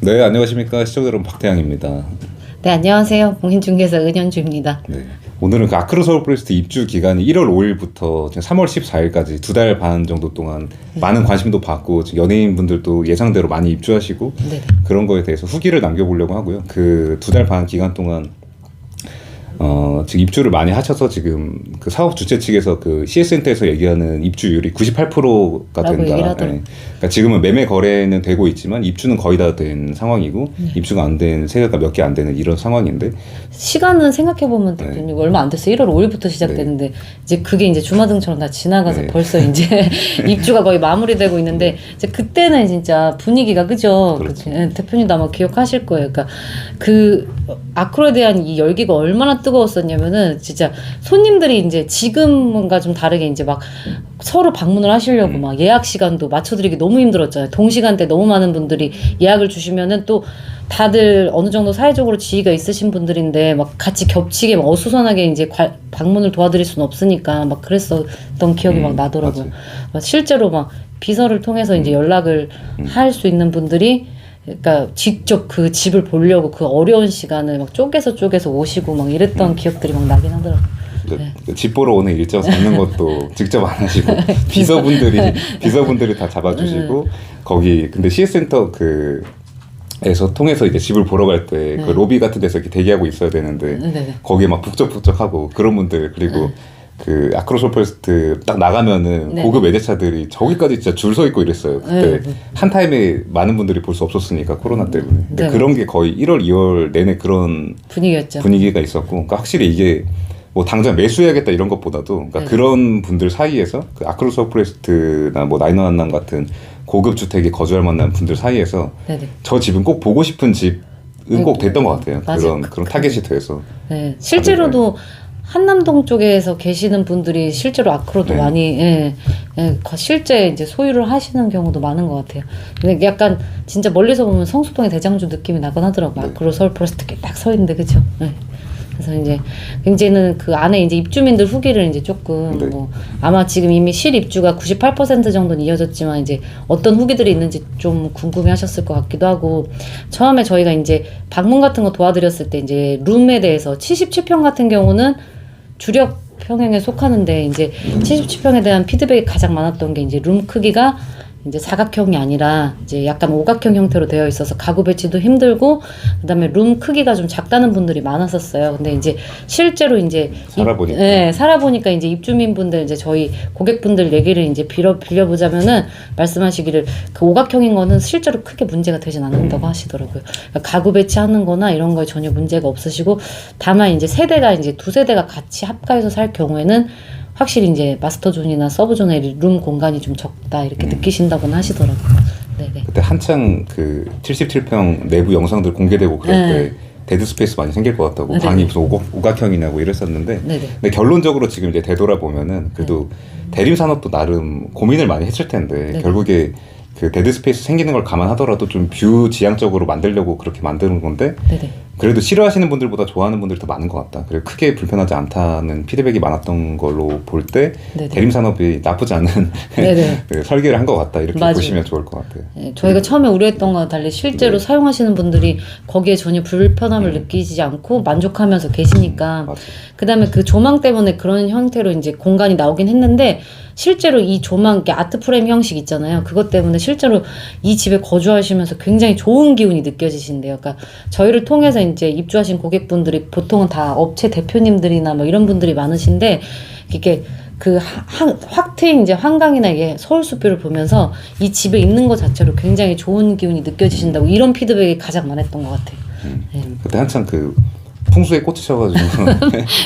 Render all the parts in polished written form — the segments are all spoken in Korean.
네, 안녕하십니까. 시청자 여러분, 박태양입니다. 네, 안녕하세요. 공인중개사 은현주입니다. 네. 오늘은 그 아크로 서울 프레스트 입주 기간이 1월 5일부터 지금 3월 14일까지 2달 반 정도 동안 많은 관심도 받고 지금 연예인분들도 예상대로 많이 입주하시고 네. 그런 거에 대해서 후기를 남겨보려고 하고요. 그 2달 반 기간 동안 지금 입주를 많이 하셔서 지금 그 사업 주체 측에서 그 CS 센터에서 얘기하는 입주율이 98%가 된다. 네. 그러니까 지금은 매매 거래는 되고 있지만 입주는 거의 다 된 상황이고 입주가 안 된 세대가 몇 개 안 되는 이런 상황인데 시간은 생각해보면 네. 얼마 안 됐어요. 1월 5일부터 시작됐는데 이제 그게 이제 주마등처럼 다 지나가서 네. 벌써 이제 입주가 거의 마무리되고 있는데 이제 그때는 진짜 분위기가 그죠? 그렇죠. 네, 대표님도 아마 기억하실 거예요. 그러니까 그 아크로에 대한 이 열기가 얼마나 뜨거웠었냐면은 진짜 손님들이 이제 지금과 좀 다르게 이제 막 서로 방문을 하시려고 막 예약 시간도 맞춰드리기 너무 힘들었잖아요. 동시간대 너무 많은 분들이 예약을 주시면은 또 다들 어느 정도 사회적으로 지위가 있으신 분들인데 막 같이 겹치게 막 어수선하게 이제 방문을 도와드릴 수는 없으니까 막 그랬었던 기억이 막 나더라고요. 막 실제로 막 비서를 통해서 이제 연락을 할 수 있는 분들이 그러니까 직접 그 집을 보려고 그 어려운 시간을 막 쪼개서 오시고 막 이랬던 기억들이 막 나긴 하더라고요. 네. 집 보러 오는 일정 잡는 것도 직접 안 하시고 비서분들이 다 잡아주시고 거기 근데 CS 센터 에서 통해서 이제 집을 보러 갈 때 그 로비 같은 데서 이렇게 대기하고 있어야 되는데 거기에 막 북적북적하고 그런 분들 그리고 그 아크로 서울 프레스트 딱 나가면은 고급 외제차들이 저기까지 진짜 줄 서 있고 이랬어요. 그때 한 타임에 많은 분들이 볼 수 없었으니까 코로나 때문에. 근데 그런 게 거의 1월, 2월 내내 그런 분위기가 있었고, 그러니까 확실히 이게 뭐 당장 매수해야겠다 이런 것보다도 그러니까 그런 분들 사이에서 그 아크로 서울 프레스트나 뭐 나인원남 같은 고급 주택에 거주할 만한 분들 사이에서 저 집은 꼭 보고 싶은 집은 꼭 됐던 것 같아요. 그런 타겟이 돼서. 네. 실제로도 한남동 쪽에서 계시는 분들이 실제로 아크로도 많이 실제 이제 소유를 하시는 경우도 많은 것 같아요. 근데 약간 진짜 멀리서 보면 성수동의 대장주 느낌이 나곤 하더라고요. 아크로 서울 프레스트 딱 서 있는데 그죠? 네. 그래서 이제는 그 안에 이제 입주민들 후기를 이제 조금 뭐 아마 지금 이미 실입주가 98% 정도는 이어졌지만 이제 어떤 후기들이 있는지 좀 궁금해하셨을 것 같기도 하고 처음에 저희가 이제 방문 같은 거 도와드렸을 때 이제 룸에 대해서 77평 같은 경우는 주력 평형에 속하는데 이제 77평에 대한 피드백이 가장 많았던 게 이제 룸 크기가 이제 사각형이 아니라 이제 약간 오각형 형태로 되어 있어서 가구 배치도 힘들고 그다음에 룸 크기가 좀 작다는 분들이 많았었어요. 근데 이제 실제로 이제 살아보니까 이제 입주민분들 이제 저희 고객분들 얘기를 이제 빌려보자면은 말씀하시기를 그 오각형인 거는 실제로 크게 문제가 되진 않는다고 하시더라고요. 그러니까 가구 배치하는 거나 이런 거에 전혀 문제가 없으시고 다만 이제 두 세대가 같이 합가해서 살 경우에는 확실히 이제 마스터존이나 서브존의 룸 공간이 좀 적다 이렇게 느끼신다고는 하시더라고요. 네네. 그때 한창 그 77평 내부 영상들 공개되고 그럴 때 데드 스페이스 많이 생길 것 같다고 방이 무슨 오각형이냐고 이랬었는데 근데 결론적으로 지금 이제 되돌아보면은 그래도 대림 산업도 나름 고민을 많이 했을 텐데 결국에 그 데드 스페이스 생기는 걸 감안하더라도 좀 뷰 지향적으로 만들려고 그렇게 만드는 건데 그래도 싫어하시는 분들보다 좋아하는 분들이 더 많은 것 같다. 그리고 크게 불편하지 않다는 피드백이 많았던 걸로 볼 때 대림 산업이 나쁘지 않은 그 설계를 한 것 같다. 이렇게 보시면 좋을 것 같아요. 저희가 처음에 우려했던 거와 달리 실제로 사용하시는 분들이 거기에 전혀 불편함을 느끼지 않고 만족하면서 계시니까 그다음에 그 조망 때문에 그런 형태로 이제 공간이 나오긴 했는데 실제로 이 조망, 아트 프레임 형식 있잖아요. 그것 때문에 실제로 이 집에 거주하시면서 굉장히 좋은 기운이 느껴지신대요. 그러니까 저희를 통해서 이제 입주하신 고객분들이 보통은 다 업체 대표님들이나 뭐 이런 분들이 많으신데 이게 그 확 트인 이제 한강이나 이게 서울 숲뷰를 보면서 이 집에 있는 것 자체로 굉장히 좋은 기운이 느껴지신다고 이런 피드백이 가장 많았던 것 같아요. 그때 한창 그 풍수에 꽂히셔가지고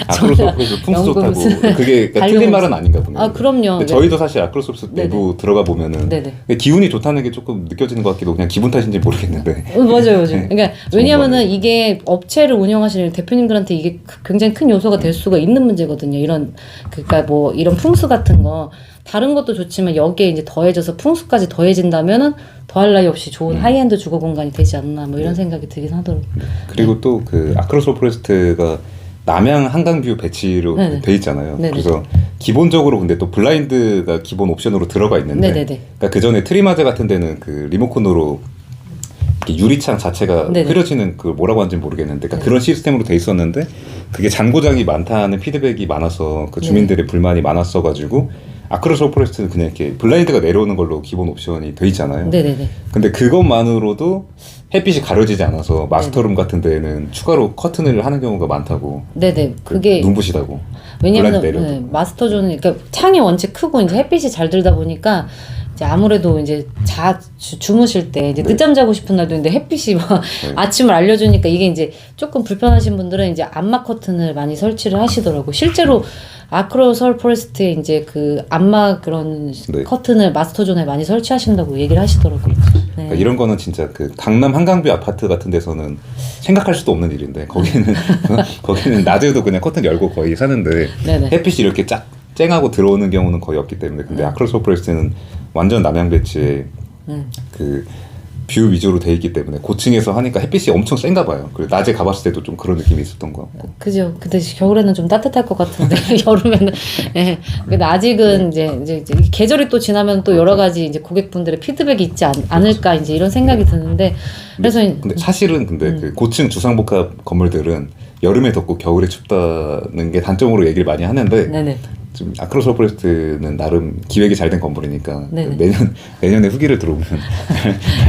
아크로 서울 프레스트 풍수 좋다고 그게 그러니까 틀린 말은 아닌가 보네요. 아 그럼요. 저희도 사실 아크로 서울 프레스트 내부 들어가 보면은 기운이 좋다는 게 조금 느껴지는 것 같기도 그냥 기분 탓인지 모르겠는데. 맞아요. 그러니까 왜냐하면은 이게 업체를 운영하시는 대표님들한테 이게 굉장히 큰 요소가 될 수가 있는 문제거든요. 그러니까 뭐 이런 풍수 같은 거 다른 것도 좋지만 여기에 이제 더해져서 풍수까지 더해진다면은 더할 나위 없이 좋은 하이엔드 주거 공간이 되지 않나 뭐 이런 생각이 들긴 하더라고요. 그리고 또 그 아크로 서울 프레스트가 남양 한강뷰 배치로 돼 있잖아요. 그래서 기본적으로 근데 또 블라인드가 기본 옵션으로 들어가 있는데 그러니까 그 전에 트리마제 같은 데는 그 리모컨으로 이렇게 유리창 자체가 네네. 흐려지는 그 뭐라고 하는지 모르겠는데 그러니까 네. 그런 시스템으로 돼 있었는데 그게 잔고장이 많다는 피드백이 많아서 그 주민들의 불만이 많았어가지고 아크로스 포레스트는 그냥 이렇게 블라인드가 내려오는 걸로 기본 옵션이 돼 있잖아요. 네네네. 근데 그것만으로도 햇빛이 가려지지 않아서 마스터룸 같은 데에는 추가로 커튼을 하는 경우가 많다고. 네네. 그게 눈부시다고. 왜냐면 블라인드 내려도. 마스터존은 그러니까 창이 원체 크고 이제 햇빛이 잘 들다 보니까 이제 아무래도 이제 주무실 때 이제 네. 늦잠 자고 싶은 날도 있는데 햇빛이 막 네. 아침을 알려주니까 이게 이제 조금 불편하신 분들은 이제 암막 커튼을 많이 설치를 하시더라고. 실제로 아크로 서울 포레스트에 이제 그 암막 그런 네. 커튼을 마스터존에 많이 설치하신다고 얘기를 하시더라고요. 네. 그러니까 이런 거는 진짜 그 강남 한강뷰 아파트 같은 데서는 생각할 수도 없는 일인데 거기는 낮에도 그냥 커튼 열고 거의 사는데 네네. 햇빛이 이렇게 쫙 쨍하고 들어오는 경우는 거의 없기 때문에 근데 아크로스 포레스트는 완전 남양 배치에 그 뷰 위주로 돼 있기 때문에 고층에서 하니까 햇빛이 엄청 센가 봐요. 그리고 낮에 가봤을 때도 좀 그런 느낌이 있었던 것 같고. 그죠. 근데 겨울에는 좀 따뜻할 것 같은데 여름에는 예. 근데 아직은 이제 계절이 또 지나면 또 여러 가지 이제 고객분들의 피드백이 있지 않을까 이제 이런 생각이 드는데 그래서 근데 사실은 그 고층 주상복합 건물들은 여름에 덥고 겨울에 춥다는 게 단점으로 얘기를 많이 하는데 네네. 지금 아크로스 포레스트는 나름 기획이 잘 된 건물이니까 네네. 내년에 후기를 들어오면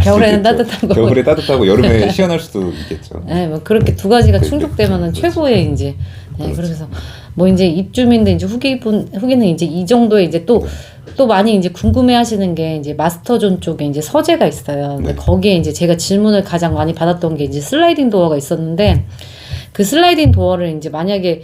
겨울에는 따뜻한 거 겨울에 따뜻하고 여름에 시원할 수도 있겠죠. 네, 뭐 그렇게 두 가지가 충족되면은 최고의 이제 네, 그래서 뭐 이제 입주민들 이제 후기는 이제 이 정도의 이제 또 많이 이제 궁금해하시는 게 이제 마스터존 쪽에 이제 서재가 있어요. 근데 네. 거기에 이제 제가 질문을 가장 많이 받았던 게 이제 슬라이딩 도어가 있었는데 그 슬라이딩 도어를 이제 만약에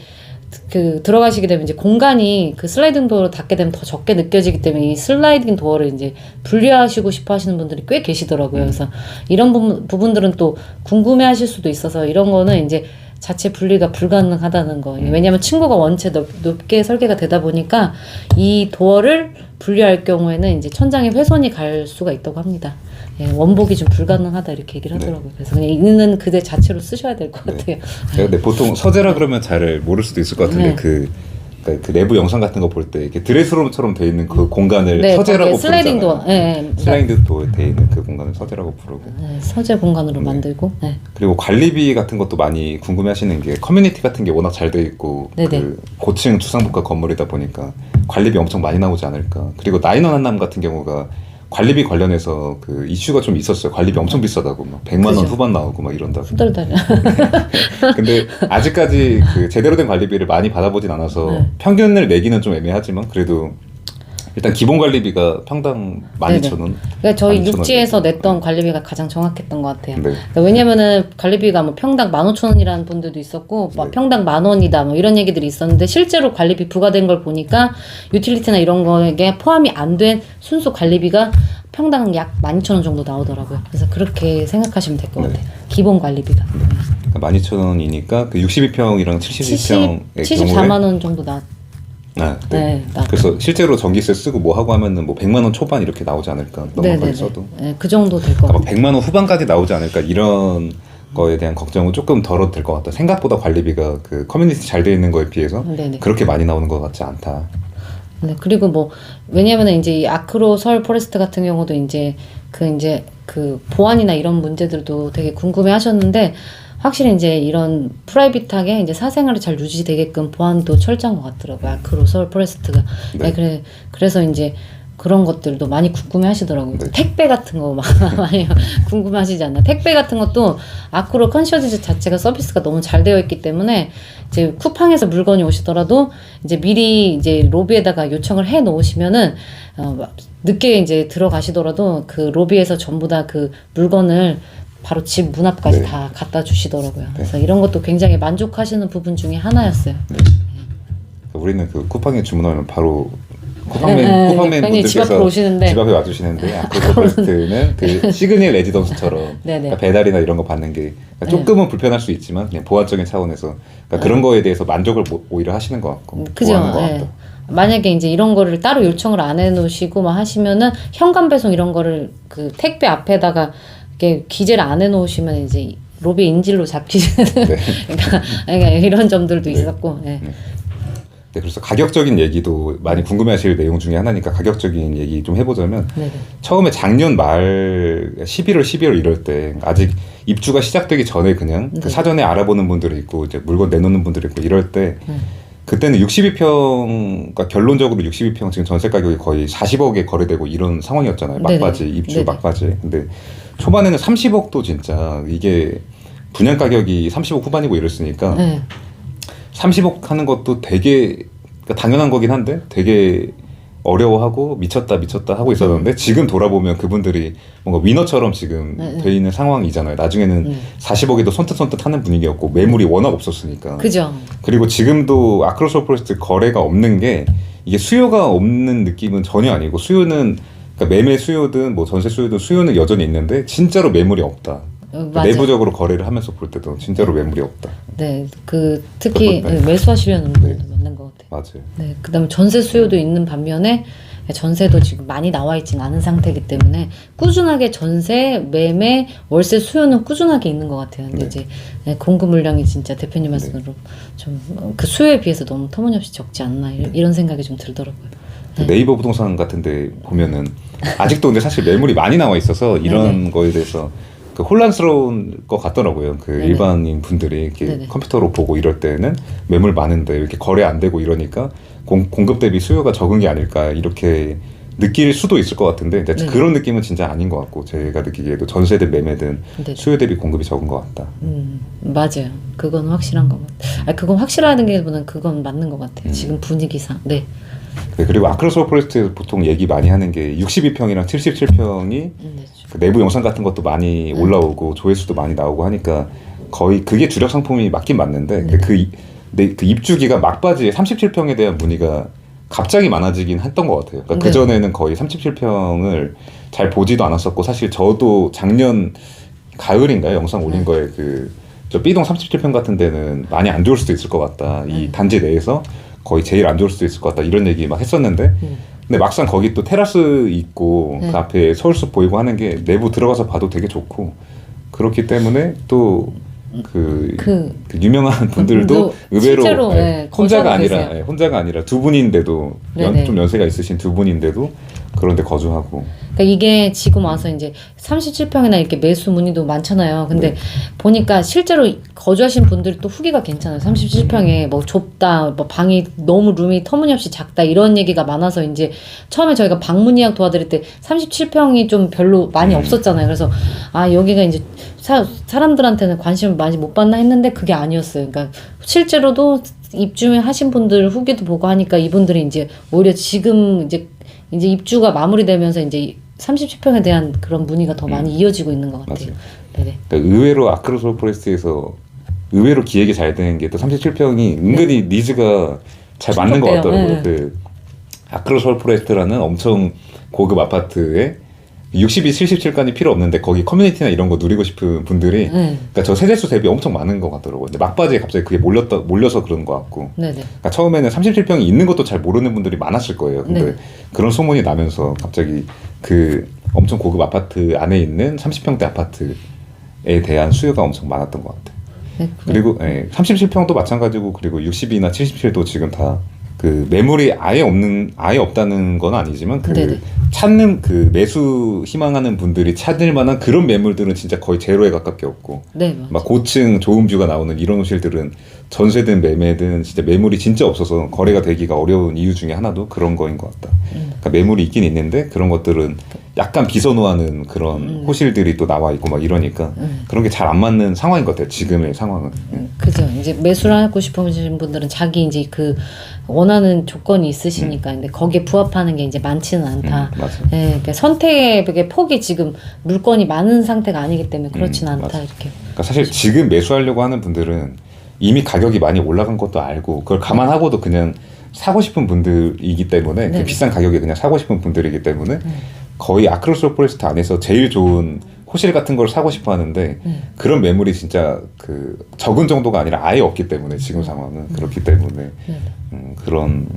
그 들어가시게 되면 이제 공간이 그 슬라이딩 도어를 닫게 되면 더 적게 느껴지기 때문에 이 슬라이딩 도어를 이제 분리하시고 싶어 하시는 분들이 꽤 계시더라고요. 그래서 이런 부분들은 또 궁금해 하실 수도 있어서 이런 거는 이제 자체 분리가 불가능하다는 거. 왜냐하면 층고가 원체 높게 설계가 되다 보니까 이 도어를 분리할 경우에는 이제 천장에 훼손이 갈 수가 있다고 합니다. 예, 원복이 좀 불가능하다 이렇게 얘기를 하더라고요. 그래서 그냥 있는 그대 자체로 쓰셔야 될 것 같아요. 근데 보통 서재라 그러면 잘 모를 수도 있을 것 같은데 네. 그 내부 영상 같은 거 볼 때 이렇게 드레스룸처럼 돼 있는 그 공간을 네, 서재라고 거기에 슬라이딩 부르잖아요. 도어. 예, 예. 슬라이딩 도어 돼 있는 그 공간을 서재라고 부르고. 네, 서재 공간으로 만들고. 네. 그리고 관리비 같은 것도 많이 궁금해하시는 게 커뮤니티 같은 게 워낙 잘 돼 있고 네네. 그 고층 주상복합 건물이다 보니까 관리비 엄청 많이 나오지 않을까. 그리고 나인원 한남 같은 경우가 관리비 관련해서 그 이슈가 좀 있었어요. 관리비 엄청 비싸다고 막 100만 원 그죠. 후반 나오고 막 이런다고. 후덜덜. 근데 아직까지 그 제대로 된 관리비를 많이 받아보진 않아서 네. 평균을 내기는 좀 애매하지만 그래도 일단 기본 관리비가 평당 12,000원. 그러니까 저희 12,000원 육지에서 정도. 냈던 관리비가 가장 정확했던 것 같아요. 네. 그러니까 왜냐면은 관리비가 뭐 평당 15,000원이라는 분들도 있었고, 막 네. 평당 10,000원이다 뭐 이런 얘기들이 있었는데 실제로 관리비 부과된 걸 보니까 유틸리티나 이런 거에 포함이 안 된 순수 관리비가 평당 약 12,000원 정도 나오더라고요. 그래서 그렇게 생각하시면 될 것 네. 같아요. 기본 관리비가. 그러니까 12,000원이니까 그 62평이랑 72평의 74만 원 정도 나. 아, 네. 네, 그래서 실제로 전기세 쓰고 뭐 하고 하면은 뭐 100만 원 초반 이렇게 나오지 않을까 넉넉하게 써도. 네, 그 정도 될 것 그러니까 막 같아요. 100만 원 후반까지 나오지 않을까 이런 거에 대한 걱정은 조금 덜어도 될 것 같다. 생각보다 관리비가 그 커뮤니티 잘 돼 있는 거에 비해서 네네. 그렇게 많이 나오는 것 같지 않다. 네, 그리고 뭐 왜냐면은 이제 이 아크로 서울 포레스트 같은 경우도 이제 그 보안이나 이런 문제들도 되게 궁금해 하셨는데 확실히 이제 이런 프라이빗하게 이제 사생활이 잘 유지되게끔 보안도 철저한 것 같더라고요. 아크로 서울 포레스트가. 네. 네, 그래서 이제 그런 것들도 많이 궁금해 하시더라고요. 네. 택배 같은 거 많이 궁금해 하시지 않나. 택배 같은 것도 아크로 컨시어지 자체가 서비스가 너무 잘 되어 있기 때문에 이제 쿠팡에서 물건이 오시더라도 이제 미리 이제 로비에다가 요청을 해 놓으시면은 늦게 이제 들어가시더라도 그 로비에서 전부 다 그 물건을 바로 집 문 앞까지 네. 다 갖다 주시더라고요. 그래서 이런 것도 굉장히 만족하시는 부분 중에 하나였어요. 우리는 그 쿠팡에 주문하면 바로 네, 쿠팡맨 괜히 집 분들께서 앞으로 오시는데. 집 앞에 와주시는데 아크로 포레스트는 그 시그니엘 레지던스처럼 네네. 그러니까 배달이나 이런 거 받는 게 그러니까 조금은 불편할 수 있지만 그냥 보안적인 차원에서 그러니까 그런 거에 대해서 만족을 오히려 하시는 것 같고 그죠. 좋아하는 것 예. 같다. 만약에 이제 이런 거를 따로 요청을 안 해놓으시고 막 하시면은 현관 배송 이런 거를 그 택배 앞에다가 이렇게 기재를 안 해놓으시면 이제 로비 인질로 잡히는 네. 그러니까 이런 점들도 있었고. 예. 네, 그래서 가격적인 얘기도 많이 궁금해하실 내용 중에 하나니까 가격적인 얘기 좀 해보자면 네네. 처음에 작년 말 11월, 12월 이럴 때 아직 입주가 시작되기 전에 그냥 네. 그 사전에 알아보는 분들이 있고 이제 물건 내놓는 분들이 있고 이럴 때 그때는 62평, 그러니까 결론적으로 62평 지금 전세 가격이 거의 40억에 거래되고 이런 상황이었잖아요. 막바지, 네네. 입주 네네. 막바지. 근데 초반에는 30억도 진짜 이게 분양 가격이 30억 후반이고 이랬으니까 네. 30억 하는 것도 되게 그러니까 당연한 거긴 한데 되게 어려워하고 미쳤다 하고 있었는데 지금 돌아보면 그분들이 뭔가 위너처럼 지금 네. 돼 있는 상황이잖아요. 나중에는 40억에도 손뜻손뜻 하는 분위기였고 매물이 워낙 없었으니까. 그죠. 그리고 지금도 아크로스 포레스트 거래가 없는 게 이게 수요가 없는 느낌은 전혀 아니고 수요는 그러니까 매매 수요든 뭐 전세 수요든 수요는 여전히 있는데 진짜로 매물이 없다. 맞아요. 내부적으로 거래를 하면서 볼 때도 진짜로 매물이 없다. 네, 그 특히 그건, 네. 매수하시려는 분들도 네. 맞는 것 같아요. 맞아요. 네, 그다음에 전세 수요도 있는 반면에 전세도 지금 많이 나와 있진 않은 상태이기 때문에 꾸준하게 전세, 매매, 월세 수요는 꾸준하게 있는 것 같아요. 근데 네. 이제 공급 물량이 진짜 대표님 말씀으로 좀 그 수요에 비해서 너무 터무니없이 적지 않나 이런 생각이 좀 들더라고요. 그 네이버 부동산 같은데 보면은 아직도 근데 사실 매물이 많이 나와 있어서 이런 네네. 거에 대해서 그 혼란스러운 것 같더라고요. 그 네네. 일반인 분들이 이렇게 네네. 컴퓨터로 보고 이럴 때는 매물 많은데 이렇게 거래 안 되고 이러니까 공급 대비 수요가 적은 게 아닐까 이렇게 느낄 수도 있을 것 같은데 근데 네네. 그런 느낌은 진짜 아닌 것 같고 제가 느끼기에도 전세든 매매든 네네. 수요 대비 공급이 적은 것 같다. 맞아요. 그건 확실한 것 같아요. 아, 그건 확실하다는 게보다는 그건 맞는 것 같아요. 지금 분위기상. 네. 네, 그리고 아크로스 포레스트 보통 얘기 많이 하는 게 62평이랑 77평이 네. 그 내부 영상 같은 것도 많이 올라오고 조회수도 많이 나오고 하니까 거의 그게 주력 상품이 맞긴 맞는데 근데 그 입주기가 막바지에 37평에 대한 문의가 갑자기 많아지긴 했던 것 같아요. 그러니까 네. 그전에는 거의 37평을 잘 보지도 않았었고 사실 저도 작년 가을인가요? 영상 올린 거에 저 B동 37평 같은 데는 많이 안 좋을 수도 있을 것 같다. 이 단지 내에서 거의 제일 안 좋을 수도 있을 것 같다. 이런 얘기 막 했었는데 근데 막상 거기 또 테라스 있고 그 앞에 서울숲 보이고 하는 게 내부 들어가서 봐도 되게 좋고 그렇기 때문에 또 그 유명한 분들도 의외로 실제로, 혼자가 거주하고 아니라 계세요. 혼자가 아니라 두 분인데도 네네. 좀 연세가 있으신 두 분인데도 그런데 거주하고 그러니까 이게 지금 와서 이제 37평이나 이렇게 매수 문의도 많잖아요. 근데 보니까 실제로 거주하신 분들이 또 후기가 괜찮아요. 37평에 뭐 좁다, 뭐 방이 너무 룸이 터무니없이 작다 이런 얘기가 많아서 이제 처음에 저희가 방문 예약 도와드릴 때 37평이 좀 별로 많이 없었잖아요. 그래서 아 여기가 이제 사람들한테는 관심을 많이 못 받나 했는데 그게 아니었어요. 그러니까 실제로도 입주하신 분들 후기도 보고 하니까 이분들이 이제 오히려 지금 이제 입주가 마무리되면서 이제 37평에 대한 그런 문의가 더 많이 이어지고 있는 것 같아요. 맞아요. 네네. 그러니까 의외로 아크로스 포레스트에서 의외로 기획이 잘 되는 게 또 37평이 은근히 니즈가 잘 맞는 것 어때요? 같더라고요. 네. 그 아크로스 포레스트라는 엄청 고급 아파트에 62, 77까지 필요 없는데 거기 커뮤니티나 이런 거 누리고 싶은 분들이 그러니까 저 세대수 대비 엄청 많은 것 같더라고요. 근데 막바지에 갑자기 그게 몰려서 그런 것 같고 네네. 그러니까 처음에는 37평이 있는 것도 잘 모르는 분들이 많았을 거예요. 근데 네. 그런 소문이 나면서 갑자기 그 엄청 고급 아파트 안에 있는 30평대 아파트에 대한 수요가 엄청 많았던 것 같아요. 네, 그리고 37평도 마찬가지고 그리고 60이나 77도 지금 다 그 매물이 아예 없다는 건 아니지만 네네. 찾는 그 매수 희망하는 분들이 찾을 만한 그런 매물들은 진짜 거의 제로에 가깝게 없고 네, 막 고층 좋은 뷰가 나오는 이런 호실들은 전세든 매매든 진짜 매물이 진짜 없어서 거래가 되기가 어려운 이유 중에 하나도 그런 거인 것 같다. 그러니까 매물이 있긴 있는데 그런 것들은 약간 비선호하는 그런 호실들이 또 나와 있고 막 이러니까 그런 게 잘 안 맞는 상황인 것 같아요. 지금의 상황은. 그죠. 이제 매수를 하고 싶으신 분들은 자기 이제 그 원하는 조건이 있으시니까 근데 거기에 부합하는 게 이제 많지는 않다. 맞아요. 네, 그러니까 선택의 폭이 지금 물건이 많은 상태가 아니기 때문에 그렇지는 않다 맞아요. 이렇게. 그러니까 사실 지금 매수하려고 하는 분들은 이미 가격이 많이 올라간 것도 알고 그걸 감안하고도 그냥 사고 싶은 분들이기 때문에 네. 그 비싼 가격에 그냥 사고 싶은 분들이기 때문에 거의 아크로스 포레스트 안에서 제일 좋은 호실 같은 걸 사고 싶어 하는데 그런 매물이 진짜 그 적은 정도가 아니라 아예 없기 때문에 지금 상황은 그렇기 때문에 그런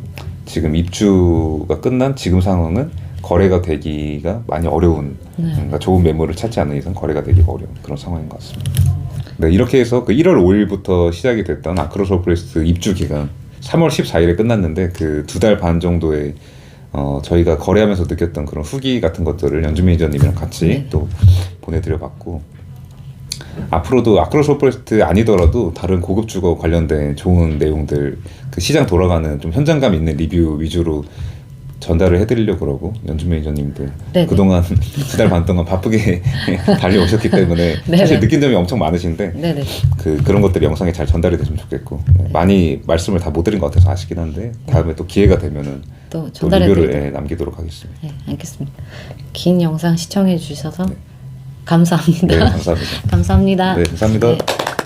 지금 입주가 끝난 지금 상황은 거래가 되기가 많이 어려운 그러니까 좋은 매물을 찾지 않는 이상 거래가 되기가 어려운 그런 상황인 것 같습니다. 네, 이렇게 해서 그 1월 5일부터 시작이 됐던 아크로스 포레스트 입주 기간 3월 14일에 끝났는데 그 2달 반 정도의 저희가 거래하면서 느꼈던 그런 후기 같은 것들을 연준 매니저님이랑 같이 네. 또 보내드려봤고, 앞으로도 아크로스 포레스트 아니더라도 다른 고급 주거 관련된 좋은 내용들, 그 시장 돌아가는 좀 현장감 있는 리뷰 위주로 전달을 해드리려고 그러고, 연준 매니저님들 네네. 그동안 2달 반 동안 바쁘게 달려오셨기 때문에 네네. 사실 느낀 점이 엄청 많으신데 네네. 그런 것들이 영상에 잘 전달이 됐으면 좋겠고, 많이 말씀을 다 못 드린 것 같아서 아쉽긴 한데 다음에 또 기회가 되면은 또 또 전달해 리뷰를 드릴게요. 남기도록 하겠습니다. 네, 알겠습니다. 긴 영상 시청해 주셔서 감사합니다. 네, 감사합니다. 감사합니다. 네, 감사합니다. 네.